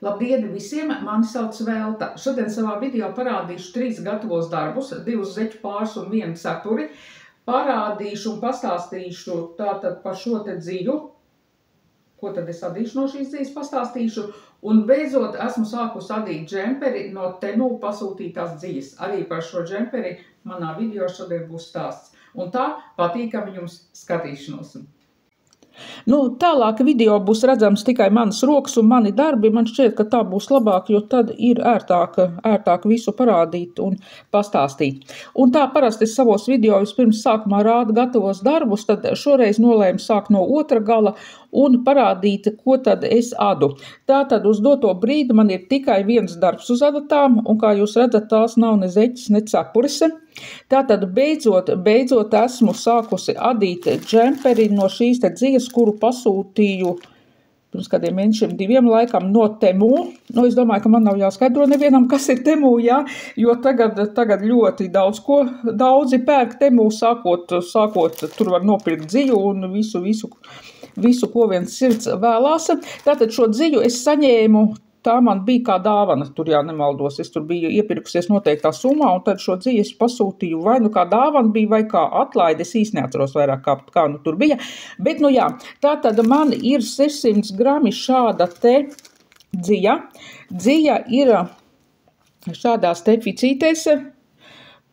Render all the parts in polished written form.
Labdien visiem! Mani sauc Velta. Šodien savā video parādīšu 3 gatavos darbus, 2 zeķu pārus un 1 cepuri. Parādīšu un pastāstīšu tātad par šo te dzīvu. Ko tad es adīšu no šīs dzīves pastāstīšu. Un beidzot esmu sākusi adīt džemperi no Temu pasūtītās dzīves. Arī par šo džemperi manā video šodien būs stāsts. Un tā patīkami jums skatīšanos. Tālāk video būs redzams tikai manas rokas un mani darbi. Man šķiet, ka tā būs labāk, jo tad ir ērtāk visu parādīt un pastāstīt. Un tā parasti es savos video vispirms sākumā rādu gatavos darbus, tad šoreiz nolēmu sākt no otra gala un parādīt, ko tad es adu. Tātad uz doto brīdi man ir tikai viens darbs uz adatām, un kā jūs redzat, tās nav ne zeķis, ne cepuris. Tātad beidzot esmu sākusi adīt džemperi no šīs te dzīves, kuru pasūtīju pirms kādiem mēnešiem 2 laikam no Temu. Es domāju, ka man nav jāskaidro nevienam, kas ir Temu, jā, jo tagad ļoti daudzi pērk Temu, sākot tur var nopirkt dziju un visu, ko viens sirds vēlās. Tātad šo dziju es saņēmu. Tā man bija kā dāvana, tur nemaldos, es tur biju iepirkusies noteiktā summā, un tad šo dzīvi es pasūtīju vai nu kā dāvana bija, vai kā atlaide, es īsti neatceros vairāk, kā nu tur bija. Bet, jā, tā tad man ir 600 grami šāda te dzija. Dzija ir šādās te ficītēs,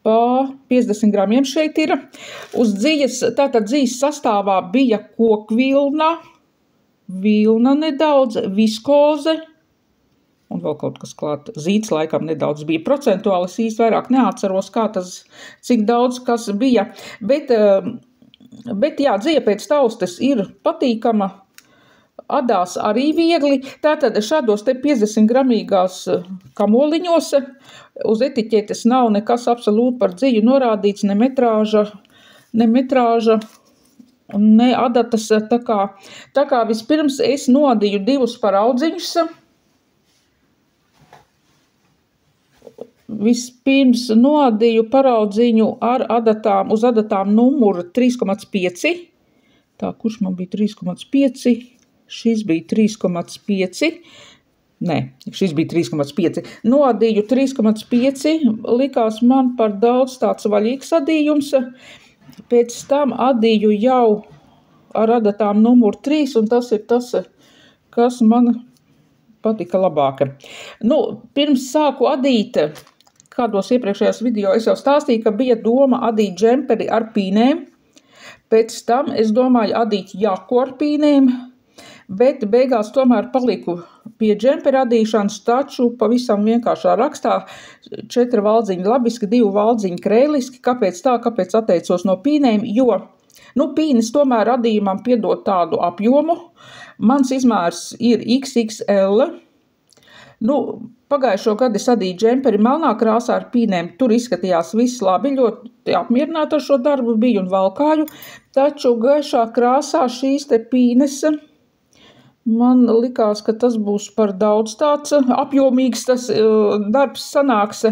pa 50 gramiem šeit ir. Uz dzijas, tātad dzijas sastāvā bija kokvilna, vilna nedaudz, viskoze, un vēl kaut kas klāt, zīds laikam nedaudz bija. Procentuāli es īsti vairāk neatceros, cik daudz kas bija. Bet jā, dzija pēc taustes ir patīkama, adās arī viegli. Tātad šādos te 50 gramīgās kamoliņos uz etiķetes nav nekas absolūti par dziju norādīts, ne metrāža, ne adatas. Tā kā vispirms es nodīju 2 paraudziņus. Vispirms nodīju paraudziņu ar adatām, uz adatām numuru 3,5. Tā, kurš man bija 3,5? Šis bija 3,5. Nē, šis bija 3,5. Nodīju 3,5. Likās man par daudz tāds vaļīgs adījums. Pēc tam adīju jau ar adatām numuru 3, un tas ir tas, kas man patika labāk. Pirms sāku adīt, kādos iepriekšējās video es jau stāstīju, ka bija doma adīt džemperi ar pīnēm. Pēc tam es domāju adīt jaku ar pīnēm, bet beigās tomēr paliku pie džemperi adīšanas, taču pavisam vienkāršā rakstā 4 valdziņi labiski, 2 valdziņi krēliski. Kāpēc tā? Kāpēc atteicos no pīnēm? Jo pīnes tomēr adījumam piedod tādu apjomu. Mans izmērs ir XXL. Pagājušo gadu es adīju džemperi melnā krāsā ar pīnēm. Tur izskatījās viss labi, ļoti apmierināta ar šo darbu biju un valkāju. Taču gaišā krāsā šīs te pīnes man likās, ka tas būs par daudz tāds apjomīgs tas darbs sanāks.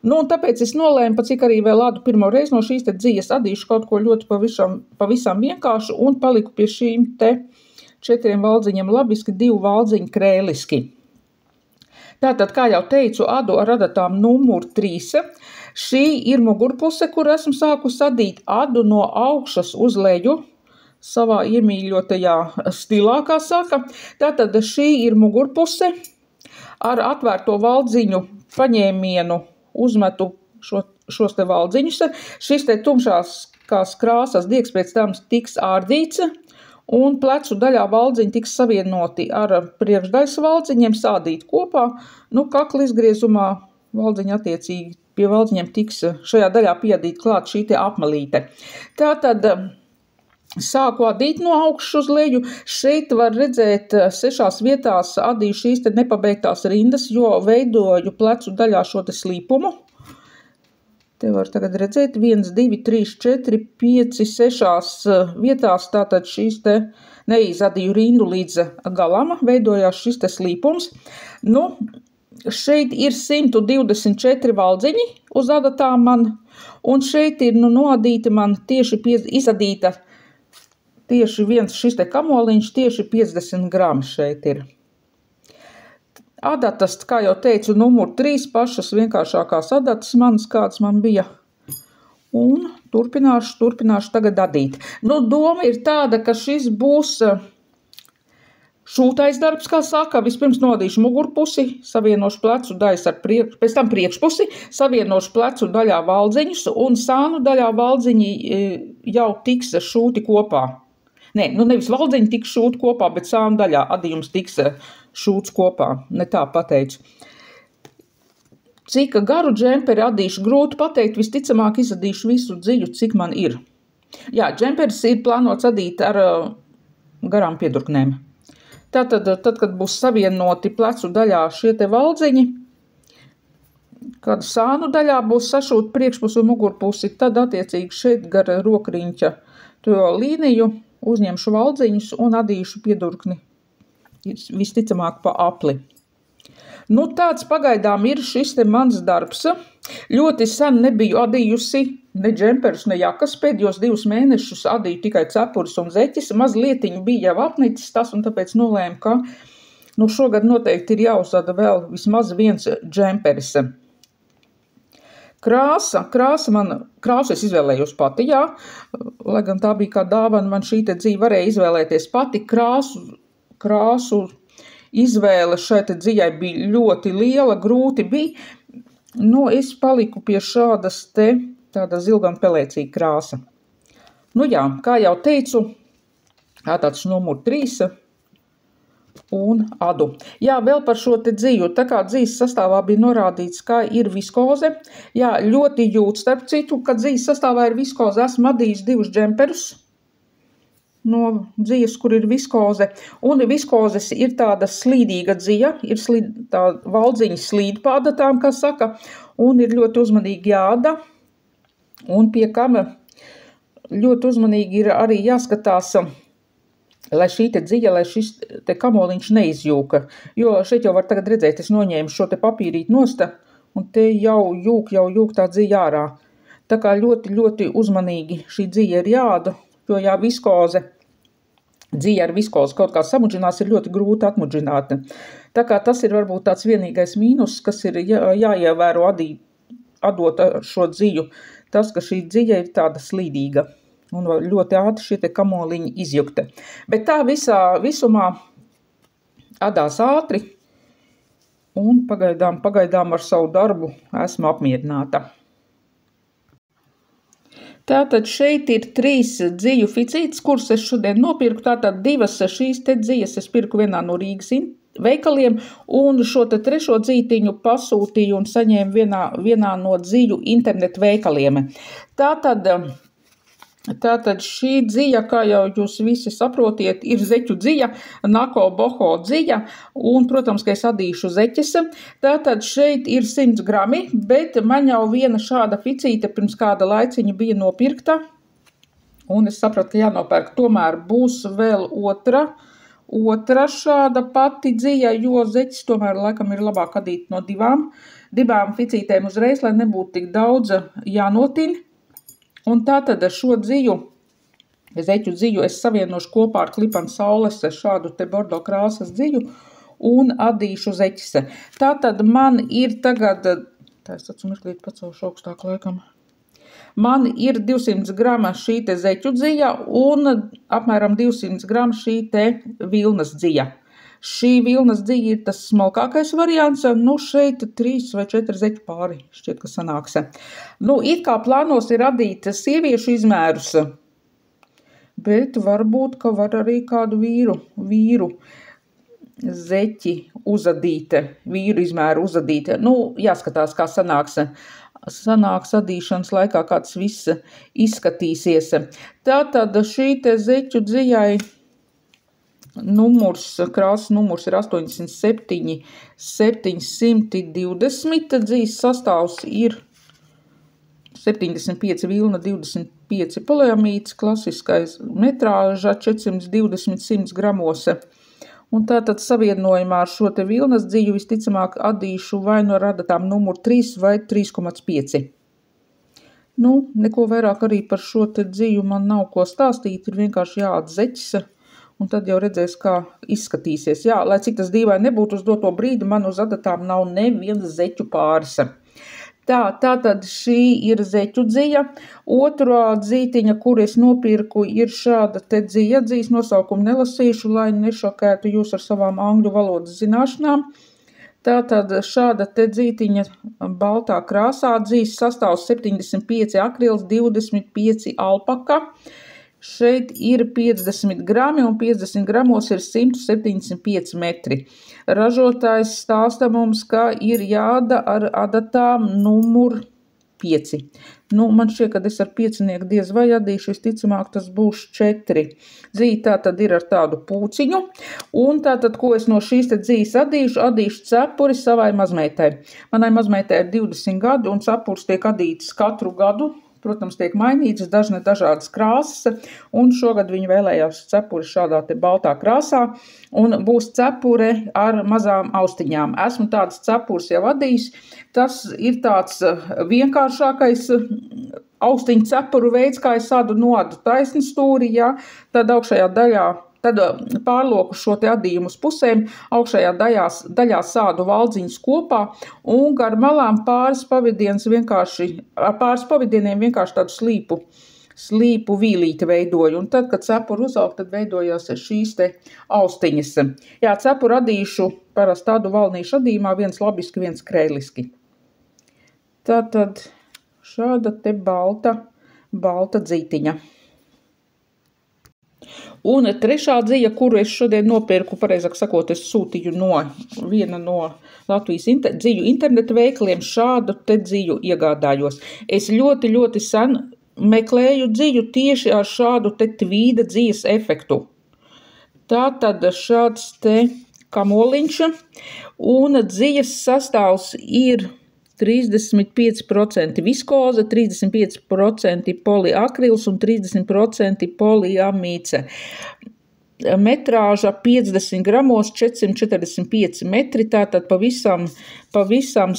Un tāpēc es nolēmu, cik arī vēl adu pirmo reizi no šīs te dzīves adīšu kaut ko ļoti pavisam vienkāršu un paliku pie šīm te 4 valdziņiem labiski, 2 valdziņi krēliski. Tātad, kā jau teicu, adu ar adatām numuru 3. Šī ir mugurpuse, kur esmu sākusi adīt. Adu no augšas uz leju, savā iemīļotajā stilā, kā saka. Tātad šī ir mugurpuse. Ar atvērto valdziņu paņēmienu uzmetu šos te valdziņus. Šis te tumšās krāsas diegs pēc tam tiks ārdīts, un plecu daļā valdziņi tiks savienoti ar priekšdaļas valdziņiem, sādīt kopā. Kakla izgriezumā valdziņi attiecīgi pie valdziņiem tiks šajā daļā piedīt klāt šī te apmalīte. Tātad sāku adīt no augšas uz leju. Šeit var redzēt 6 vietās adīju šīs te nepabeigtās rindas, jo veidoju plecu daļā šo te slīpumu. Te var tagad redzēt 1, 2, 3, 4, 5, 6 vietās. Tātad šīs te neizadīju rindu līdz galam, veidojās šis te slīpums. Šeit ir 124 valdziņi uz adatām man, un šeit ir nodīta man tieši izadīta tieši viens šis te kamoliņš, tieši 50 grami šeit ir. Adatas, kā jau teicu, numur 3 pašas vienkāršākās adatas manas, kāds man bija. Un turpināšu tagad adīt. Nu, doma ir tāda, ka šis būs šūtais darbs, kā saka. Vispirms nodīšu mugurpusi, savienošu plecu daļas ar pēc tam priekšpusi, savienošu plecu daļā valdziņus un sānu daļā valdziņi jau tiks šūti kopā. Nē, nu nevis valdziņi tiks šūti kopā, bet sānu daļā adījums tiks šūts kopā. Ne tā pateicu. Cik garu džemperi adīšu grūti pateikt, visticamāk izadīšu visu dziļu, cik man ir. Jā, džemperis ir plānots adīt ar garām piedurknēm. Tātad, kad būs savienoti plecu daļā šie te valdziņi, kad sānu daļā būs sašūt priekšpusi un mugurpusi, tad attiecīgi šeit gar rokriņķa to līniju uzņemšu valdziņus un adīšu piedurkni visticamāk pa apli. Nu, tāds pagaidām ir šis te mans darbs. Ļoti sen nebiju adījusi ne džemperus, ne jakas. Pēdējos 2 mēnešus adīju tikai cepurus un zeķis. Mazlietiņu bija jau apnicis tas, un tāpēc nolēmu, ka šogad noteikti ir jāuzada vēl vismaz 1 džemperis. Krāsu es izvēlējos pati, jā, lai gan tā bija kā dāvana, man šī te dzīve varēja izvēlēties pati. Krāsu izvēle šai te dzīvai bija ļoti liela, grūti bija. Nu, es paliku pie šādas te, tāda zilgan pelēcīga krāsa. Nu jā, kā jau teicu, tāds numur 3 un adu. Jā, vēl par šo te dzīvu. Tā kā dzīves sastāvā bija norādīts, ka ir viskoze. Jā, ļoti jūt, starp citu, ka dzīves sastāvā ir viskoze. Esmu adījis 2 džemperus no dzīves, kur ir viskoze. Un viskozes ir tāda slīdīga dzīva, ir tā valdziņa slīd pa adatām, kā saka, un ir ļoti uzmanīgi jāada. Un pie kam ļoti uzmanīgi ir arī jāskatās, lai šī te dziļa, lai šis te kamoliņš neizjūka. Jo šeit jau var tagad redzēt, es noņēmu šo te papīrīt nosta, un te jau jūk tā dziļa ārā. Tā kā ļoti, ļoti uzmanīgi šī dziļa ir jāada, jo jā, viskoze, dziļa ar viskozi kaut kā samudžinās, ir ļoti grūti atmudžināt. Tā kā tas ir varbūt tāds vienīgais mīnus, kas ir jāievēro adot šo dziļu, tas, ka šī dziļa ir tāda slīdīga. Un ļoti ātri šie te kamoliņi izjukta. Bet tā visumā adās ātri, un pagaidām ar savu darbu esmu apmierināta. Tātad šeit ir 3 dziļu ficītes, kuras es šodien nopirku. Tātad 2 šīs te dziļas es pirku vienā no Rīgas veikaliem, un šo te 3. dzītiņu pasūtīju un saņēmu vienā no dziļu internetu veikaliem. Tātad šī dziļa, kā jau jūs visi saprotiet, ir zeķu dziļa, nako boho dziļa, un, protams, ka es adīšu zeķes. Tātad šeit ir 100 grami, bet man jau viena šāda ficīte pirms kāda laiciņa bija nopirkta, un es sapratu, ka jānopērk. Tomēr būs vēl otra šāda pati dziļa, jo zeķis tomēr laikam ir labāk adīt no 2 ficītēm uzreiz, lai nebūtu tik daudz jānotin. Un tātad šo zeķu dziļu es savienošu kopā ar Klipanu Saules šādu te bordo krāsas dziļu un adīšu zeķis. Tātad man ir tagad, es taču mirklīt pacelšu augstāk laikam, man ir 200 grama šī te zeķu dziļa un apmēram 200 grama šī te vilnas dziļa. Šī vilnas dziļa ir tas smalkākais variants, nu šeit 3 vai 4 zeķu pāri, šķiet, ka sanāks. Nu, it kā plānos ir adīt sieviešu izmērus, bet varbūt, ka var arī kādu vīru zeķi uzadīt, vīru izmēru uzadīt. Nu, jāskatās, kā sanāks adīšanas laikā, kā tas viss izskatīsies. Tātad šī te zeķu dziļai krāsas numurs ir 87 720, dzīves sastāvs ir 75 vilna, 25 poliamīds, klasiskais metrāža 420-100 gramos. Un tātad savienojumā ar šo te vilnas dziļu visticamāk adīšu vai no radatām numur 3 vai 3,5. Nu, neko vairāk arī par šo te dziļu man nav ko stāstīt, ir vienkārši jāat zeķis un tad jau redzēs, kā izskatīsies. Jā, lai cik tas dīvaini nebūtu uz doto brīdi, man uz adatām nav neviens zeķu pāris. Tātad šī ir zeķu dzija. Otrā dzītiņa, kur es nopirku, ir šāda te dzija. Dzijas nosaukumu nelasīšu, lai nešokētu jūs ar savām angļu valodas zināšanām. Tātad šāda te dzītiņa baltā krāsā, dzijas sastāvs 75 akrils, 25 alpaka. Šeit ir 50 grami un 50 gramos ir 175 metri. Ražotājs stāsta mums, ka ir jāda ar adatām numur 5. Man šķiet, ka es ar 5 diez vai adīšu, visticamāk tas būs 4. Dzīja tātad ir ar tādu pūciņu, un tātad, ko es no šīs te dzījas adīšu cepuri savai mazmeitai. Manai mazmeitai ir 20 gadi, un cepurs tiek adīts katru gadu. Protams, tiek mainītas dažādas krāsas, un šogad viņi vēlējās cepuri šādā te baltā krāsā, un būs cepure ar mazām austiņām. Esmu tāds cepurs jau adījis, tas ir tāds vienkāršākais austiņu cepuru veids, kā es adu noadu taisni stūri, jā, tad augšējā daļā. Tad pārloku šo te adījumu uz pusēm, augšējā daļā sādu valdziņus kopā un gar malām pāris pavidieniem vienkārši tādu slīpu vīlīti veidoju. Un tad, kad cepuru uzaug, tad veidojās šīs te austiņas. Jā, cepuru adīšu parasti tādu valnīšu adījumā, viens labiski, viens krēliski. Tātad šāda te balta dzītiņa. Un trešā dzija, kuru es šodien nopirku, pareizāk sakot, es sūtīju no viena no Latvijas dziju internetu veikaliem, šādu te dziju iegādājos. Es ļoti, ļoti sen meklēju dziju tieši ar šādu te tvīda dzijas efektu. Tātad šāds te kamoliņš, un dzijas sastāvs ir 35% viskoze, 35% poliakrils un 30% poliamīce. Metrāža 50 gramos, 445 metri, tātad pavisam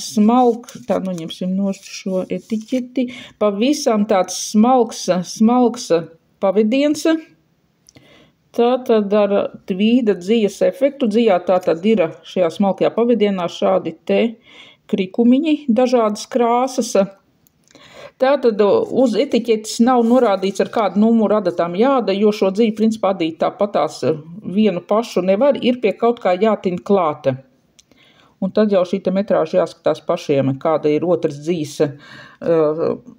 smalk, tā noņemsim nost šo etiķeti, pavisam tāds smalks pavidiens. Tātad ar tvīda dzijas efektu, dzijā tātad ir šajā smalkajā pavidienā šādi te krikumiņi, dažādas krāsas. Tātad uz etiķetes nav norādīts, ar kādu numuru adatām jāda, jo šo dziju principā adīt tāpatās vienu pašu nevar, ir pie kaut kā jātin klāta. Un tad jau šī te metrāža jāskatās pašiem, kāda ir otras dzijas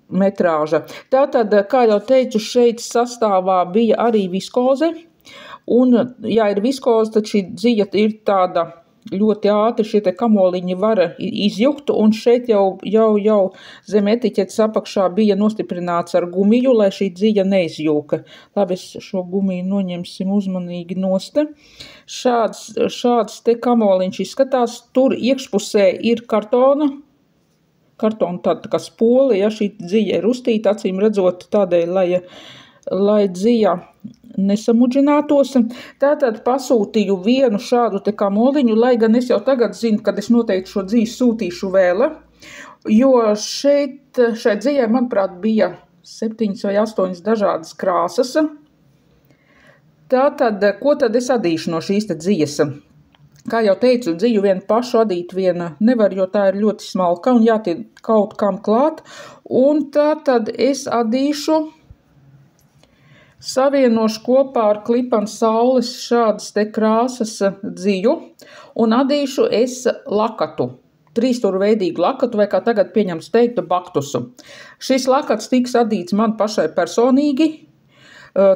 metrāža. Tātad, kā jau teicu, šeit sastāvā bija arī viskoze, un, ja ir viskoze, tad šī dzija ir tāda ļoti ātri, šie te kamoliņi var izjukt, un šeit jau zem etiķetes apakšā bija nostiprināts ar gumiju, lai šī dzija neizjūka. Labi, šo gumiju noņemsim uzmanīgi nost. Šāds te kamoliņš izskatās, tur iekšpusē ir kartona tāda kā spole, ja šī dzija ir uztīta, acīm redzot tādēļ, lai dzija nesamudžinātos. Tātad pasūtīju vienu šādu te kamoliņu, lai gan es jau tagad zinu, kad es noteikti šo dziju sūtīšu vēl, jo šai dzijai, manuprāt, bija 7 vai 8 dažādas krāsas. Tātad, ko tad es adīšu no šīs te dzijas? Kā jau teicu, dziju vienu pašu adīt viena nevar, jo tā ir ļoti smalka un jātiek kaut kam klāt. Un tātad es adīšu, savienošu kopā ar Klipanu saules šādas te krāsas dziju un adīšu es lakatu. 3-stūrveidīgu lakatu, vai kā tagad pieņemts teiktu, baktusu. Šis lakats tiks adīts man pašai personīgi.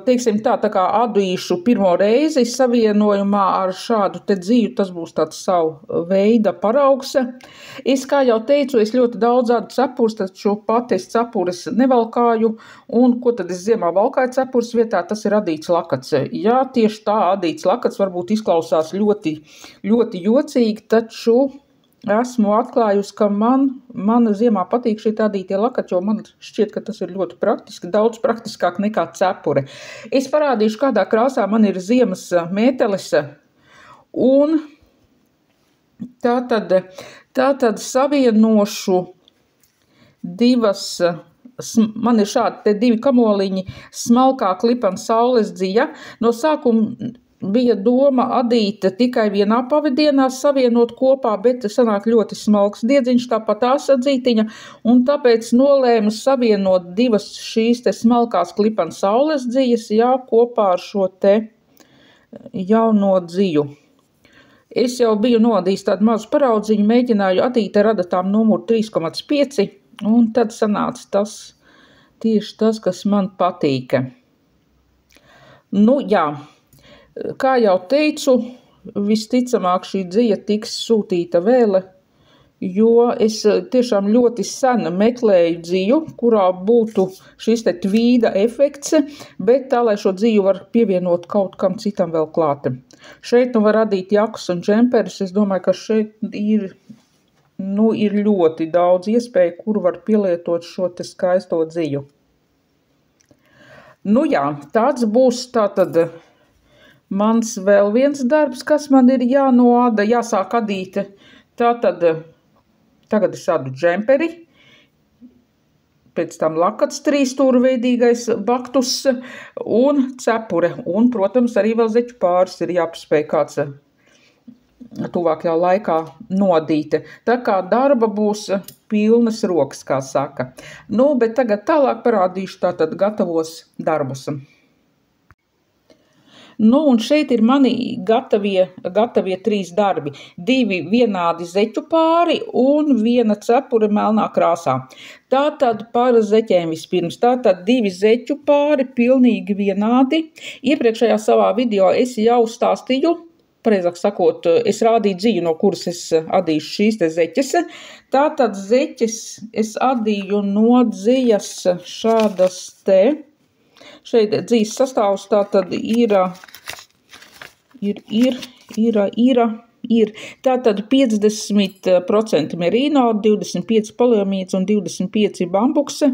Teiksim tā kā adīšu pirmo reizi savienojumā ar šādu te dziju, tas būs tāds savu veida paraugs. Es, kā jau teicu, es ļoti daudz adu cepurs, taču pati es cepures nevalkāju, un ko tad es ziemā valkāju cepurs vietā, tas ir adīts lakats. Jā, tieši tā adīts lakats varbūt izklausās ļoti, ļoti jocīgi, taču esmu atklājusi, ka man ziemā patīk šie adītie lakati, jo man šķiet, ka tas ir ļoti praktiski, daudz praktiskāk nekā cepure. Es parādīšu, kādā krāsā man ir ziemas mētelis, un tātad savienošu divas, man ir šādi te 2 kamoliņi, smalkā Klipana saules dzija. No sākuma bija doma adīt tikai vienā pavadienā savienot kopā, bet sanāk ļoti smalks diedziņš, tāpat tās adzītiņa, un tāpēc nolēmu savienot divas šīs te smalkās klipana saules dzijas, jā, kopā ar šo te jauno dziju. Es jau biju nodījis tādu mazu paraudziņu, mēģināju adīt ar adatām numuru 3,5, un tad sanāca tas, tieši tas, kas man patīka. Nu, jā. Kā jau teicu, visticamāk šī dzija tiks sūtīta vēl, jo es tiešām ļoti sen meklēju dziju, kurā būtu šis te tvīda efekts, bet tā, lai šo dziju var pievienot kaut kam citam vēl klāta. Šeit var radīt jakus un džemperus, es domāju, ka šeit ir ļoti daudz iespēju, kur var pielietot šo te skaisto dziju. Nu jā, tāds būs tātad mans vēl viens darbs, kas man ir jānoāda, jāsāk adīt. Tātad tagad es adu džemperi, pēc tam lakats trīsstūrveidīgais baktus un cepure. Un, protams, arī vēl zeķu pāris ir jāpaspēj kāds tuvākajā laikā nodīt. Tā kā darba būs pilnas rokas, kā saka. Nu, bet tagad tālāk parādīšu tātad gatavos darbus. Nu, un šeit ir mani gatavie 3 darbi. 2 vienādi zeķu pāri un 1 cepure melnā krāsā. Tātad par zeķēm vispirms. Tātad 2 zeķu pāri pilnīgi vienādi. Iepriekšējā savā video es jau stāstīju, pareizāk sakot, es rādīju dziju, no kuras es adīšu šīs te zeķes. Tātad zeķes es adīju no dzijas šādas te. Šeit dzīs sastāvs tātad ir tātad 50% merino, 25 poliomīds un 25 bambukse.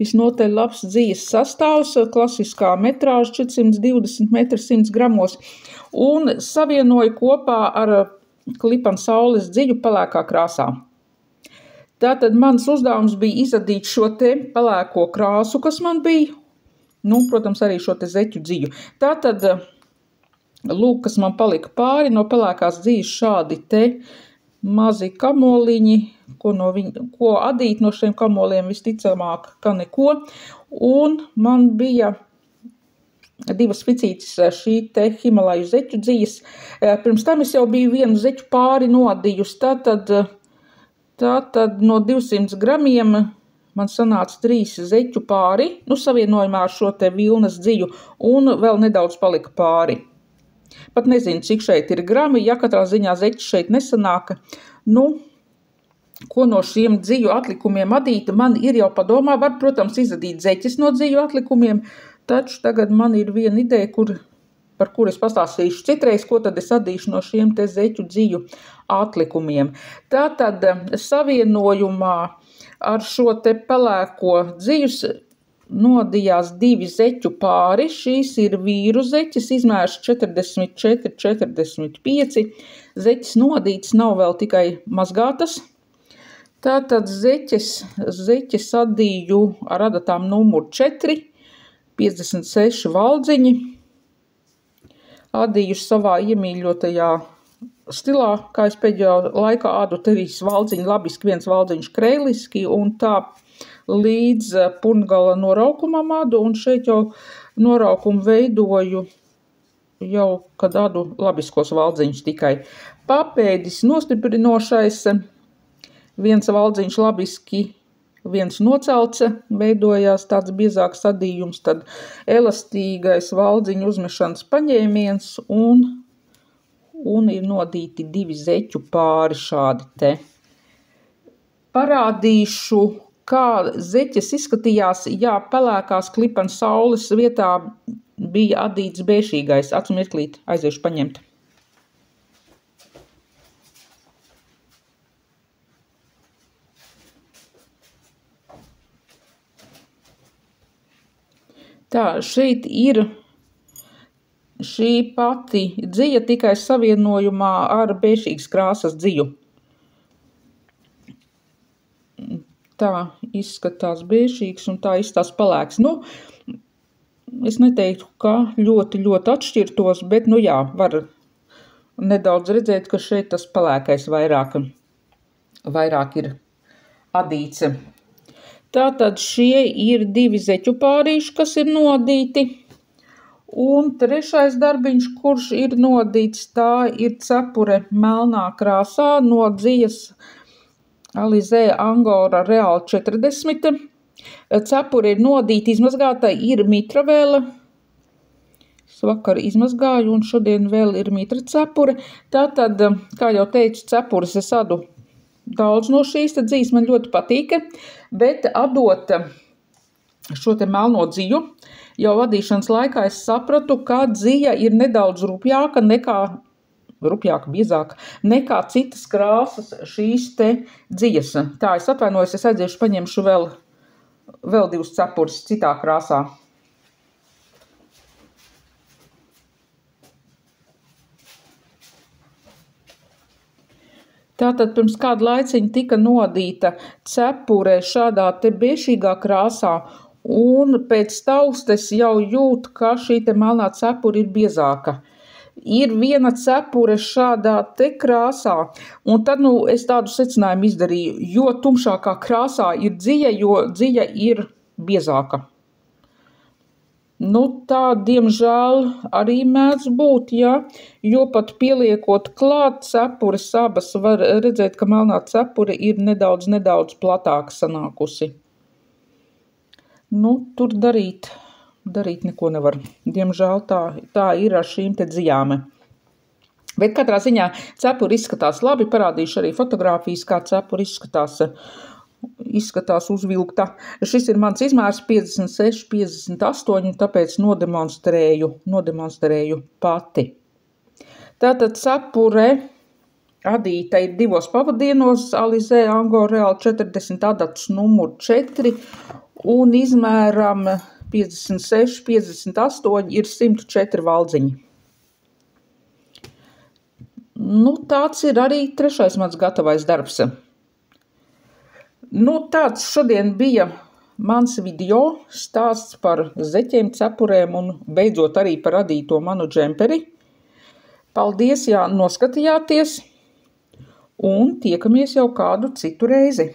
Visnotaļ labs dzijas sastāvs, klasiskā metrāža 420 metri 100 gramos. Un savienoju kopā ar klipana saules dziju pelēkā krāsā. Tātad mans uzdevums bija izadīt šo te pelēko krāsu, kas man bija. Nu, protams, arī šo te zeķu dziju. Tātad, lūk, kas man palika pāri no pelēkās dzijas šādi te mazi kamoliņi, ko adīt no šiem kamoliem visticamāk, ka neko. Un man bija 2 spicītes šī te Himalaju zeķu dzijas. Pirms tam es jau biju 1 zeķu pāri nodījusi. Tātad no 200 gramiem man sanāca 3 zeķu pāri, savienojumā ar šo te vilnas dziju, un vēl nedaudz palika pāri. Pat nezinu, cik šeit ir grami, ja katrā ziņā zeķis šeit nesanāka. Nu, ko no šiem dziju atlikumiem adīt, man ir jau padomā, var, protams, izadīt zeķis no dziju atlikumiem, taču tagad man ir viena ideja, par kuru es pastāstīšu citreiz, ko tad es adīšu no šiem te zeķu dziju atlikumiem. Tātad savienojumā ar šo te pelēko dzijus nodījās 2 zeķu pāri. Šīs ir vīru zeķis, izmērs 44, 45. Zeķis nodīts, nav vēl tikai mazgātas. Tātad zeķis adīju ar adatām numuru 4, 56 valdziņi. Adīju savā iemīļotajā stilā, kā es pēdējā laikā ādu 3 valdziņu labiski, 1 valdziņš kreiliski, un tā līdz pungala noraukumam ādu, un šeit jau noraukumu veidoju jau, kad ādu labiskos valdziņus tikai. Papēdis nostiprinošais, 1 valdziņš labiski, 1 nocelts, veidojās tāds biezāks adījums, tad elastīgais valdziņu uzmešanas paņēmiens, un ir nodīti 2 zeķu pāri šādi te. Parādīšu, kā zeķes izskatījās, ja pelēkās klipana saules vietā bija adīts bēšīgais. Acu mirklīt, aiziešu paņemt. Tā, šeit ir šī pati dzija tikai savienojumā ar bēšīgas krāsas dziju. Tā izskatās bēšīgs un tā izskatās pelēks. Nu, es neteiktu, ka ļoti, ļoti atšķirtos, bet, nu jā, var nedaudz redzēt, ka šeit tas pelēkais vairāk ir adīts. Tātad šie ir 2 zeķu pārīši, kas ir nodīti. Un trešais darbiņš, kurš ir nodīts, tā ir cepure melnā krāsā no dzijas Alizē Angora Real 40. Cepure ir nodīta, izmazgāta, ir mitra vēl. Es vakar izmazgāju un šodien vēl ir mitra cepure. Tātad, kā jau teicu, cepures es adu daudz no šīs dzijas, man ļoti patīk, bet adot šo te melno dziju, jau vadīšanas laikā es sapratu, ka dzija ir nedaudz rupjāka, biezāka nekā citas krāsas šīs te dzijas. Tā, es atvainojos, es aiziešu paņemšu vēl 2 cepures citā krāsā. Tātad pirms kādu laiciņu tika nodīta cepure šādā te bešīgā krāsā, un pēc taustes jau jūt, ka šī te melnā cepure ir biezāka. Ir viena cepure šādā te krāsā, un tad, es tādu secinājumu izdarīju, jo tumšākā krāsā ir dzija, jo dzija ir biezāka. Tā, diemžēl, arī mēdz būt, jā, jo pat pieliekot klāt cepures abas, var redzēt, ka melnā cepure ir nedaudz platāka sanākusi. Tur darīt neko nevar. Diemžēl tā ir ar šīm te dzijām. Bet katrā ziņā cepure izskatās labi, parādīšu arī fotogrāfijas, kā cepure izskatās uzvilkta. Šis ir mans izmērs 56, 58, tāpēc nodemonstrēju pati. Tātad cepure adīta ir 2 pavadienos, Alizē Angora Real 40 adats numur 4 un izmēram 56, 58 ir 104 valdziņi. Tāds ir arī trešais mans gatavais darbs. Tāds šodien bija mans video stāsts par zeķiem, cepurēm un beidzot arī par adīto manu džemperi. Paldies, ja noskatījāties, un tiekamies jau kādu citu reizi.